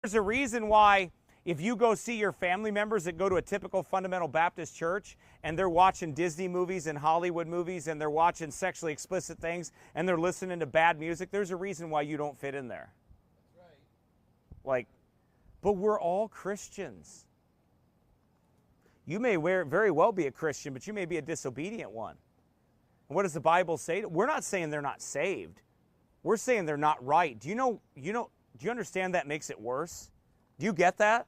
There's a reason why if you go see your family members that go to a typical fundamental Baptist church and they're watching Disney movies and Hollywood movies and they're watching sexually explicit things and they're listening to bad music, there's a reason why you don't fit in there. That's right. Like, but we're all Christians. You may very well be a Christian, but you may be a disobedient one. And what does the Bible say? We're not saying they're not saved. We're saying they're not right. Do you understand that makes it worse? Do you get that?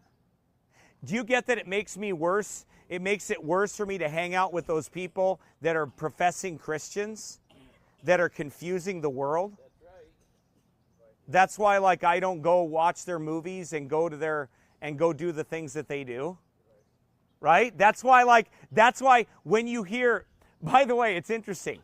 Do you get that it makes me worse? It makes it worse for me to hang out with those people that are professing Christians, that are confusing the world. That's right. That's why, like, I don't go watch their movies and go do the things that they do. Right? That's why when you hear, by the way, it's interesting.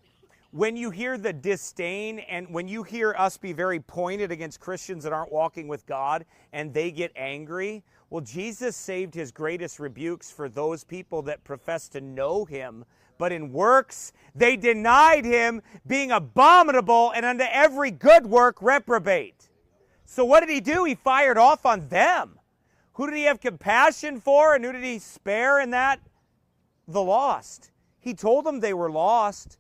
When you hear the disdain and when you hear us be very pointed against Christians that aren't walking with God and they get angry, well, Jesus saved his greatest rebukes for those people that profess to know him, but in works they denied him, being abominable and unto every good work reprobate. So what did he do? He fired off on them. Who did he have compassion for and who did he spare in that? The lost. He told them they were lost.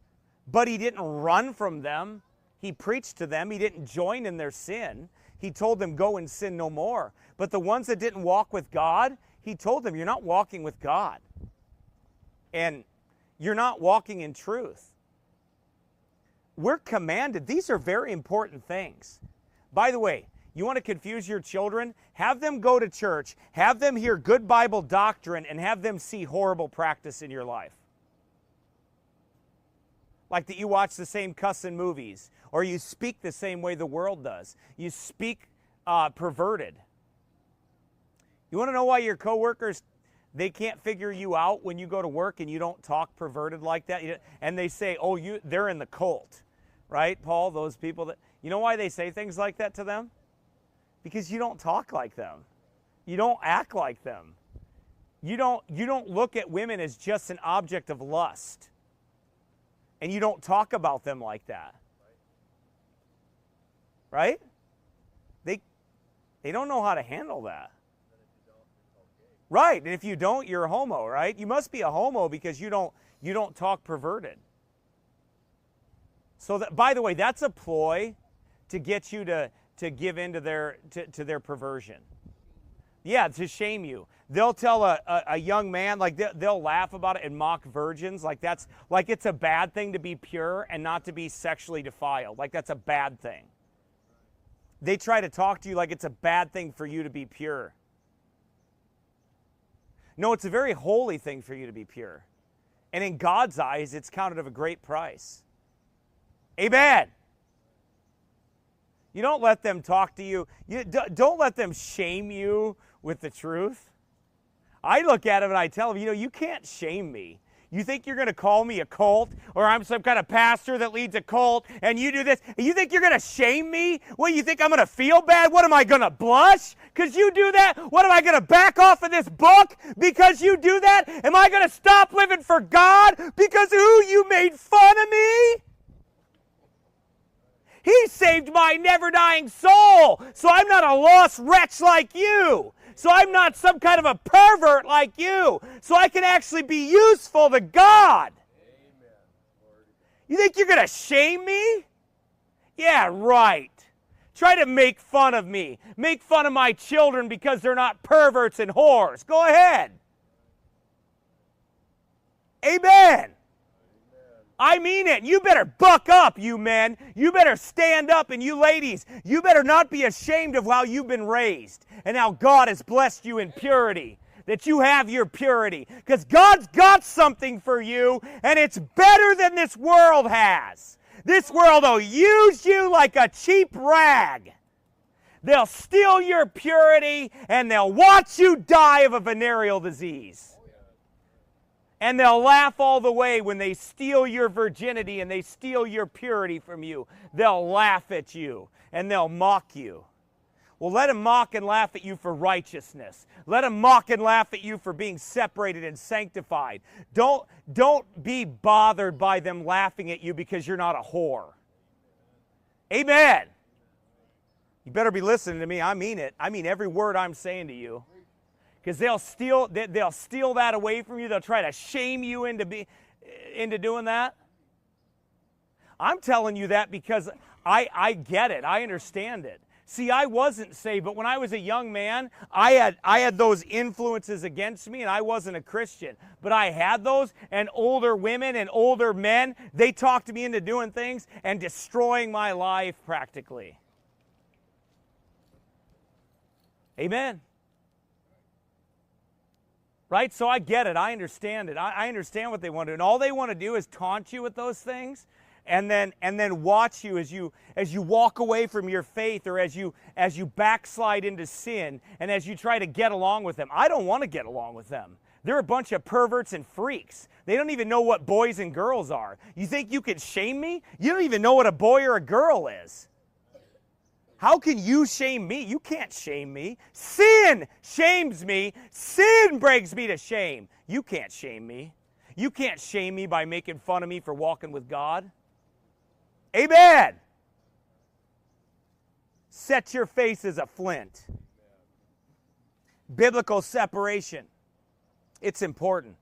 But he didn't run from them. He preached to them. He didn't join in their sin. He told them, go and sin no more. But the ones that didn't walk with God, he told them, you're not walking with God. And you're not walking in truth. We're commanded. These are very important things. By the way, you want to confuse your children? Have them go to church. Have them hear good Bible doctrine and have them see horrible practice in your life. Like that you watch the same cussing movies, or you speak the same way the world does. You speak perverted. You want to know why your coworkers, they can't figure you out when you go to work and you don't talk perverted like that? And they say, oh, they're in the cult. Right, Paul? Those people that, you know why they say things like that to them? Because you don't talk like them. You don't act like them. You don't look at women as just an object of lust. And you don't talk about them like that. Right? They don't know how to handle that. Right. And if you don't, you're a homo, right? You must be a homo because you don't talk perverted. So that, by the way, that's a ploy to get you to give in to their perversion. Yeah, to shame you. They'll tell a young man, like they'll laugh about it and mock virgins, like it's a bad thing to be pure and not to be sexually defiled. Like that's a bad thing. They try to talk to you like it's a bad thing for you to be pure. No, it's a very holy thing for you to be pure. And in God's eyes, it's counted of a great price. Amen. You don't let them talk to you. Don't let them shame you with the truth. I look at them and I tell them, you can't shame me. You think you're going to call me a cult, or I'm some kind of pastor that leads a cult, and you do this, and you think you're going to shame me? What, you think I'm going to feel bad? What, am I going to blush because you do that? What, am I going to back off of this book because you do that? Am I going to stop living for God because you made fun of me? He saved my never-dying soul, so I'm not a lost wretch like you. So I'm not some kind of a pervert like you. So I can actually be useful to God. Amen. You think you're going to shame me? Yeah, right. Try to make fun of me. Make fun of my children because they're not perverts and whores. Go ahead. Amen. I mean it. You better buck up, you men. You better stand up, and you ladies, you better not be ashamed of how you've been raised and how God has blessed you in purity, that you have your purity, because God's got something for you, and it's better than this world has. This world will use you like a cheap rag. They'll steal your purity, and they'll watch you die of a venereal disease. And they'll laugh all the way when they steal your virginity and they steal your purity from you. They'll laugh at you and they'll mock you. Well, let them mock and laugh at you for righteousness. Let them mock and laugh at you for being separated and sanctified. Don't be bothered by them laughing at you because you're not a whore. Amen. You better be listening to me. I mean it. I mean every word I'm saying to you. Because they'll steal that away from you. They'll try to shame you into doing that. I'm telling you that because I get it. I understand it. See, I wasn't saved, but when I was a young man, I had those influences against me, and I wasn't a Christian. But I had those, and older women and older men, they talked me into doing things and destroying my life practically. Amen. Right? So I get it. I understand it. I understand what they want to do. And all they want to do is taunt you with those things. And then watch you as you walk away from your faith, or as you backslide into sin, and as you try to get along with them. I don't want to get along with them. They're a bunch of perverts and freaks. They don't even know what boys and girls are. You think you can shame me? You don't even know what a boy or a girl is. How can you shame me? You can't shame me. Sin shames me. Sin brings me to shame. You can't shame me. You can't shame me by making fun of me for walking with God. Amen. Set your face as a flint. Biblical separation. It's important.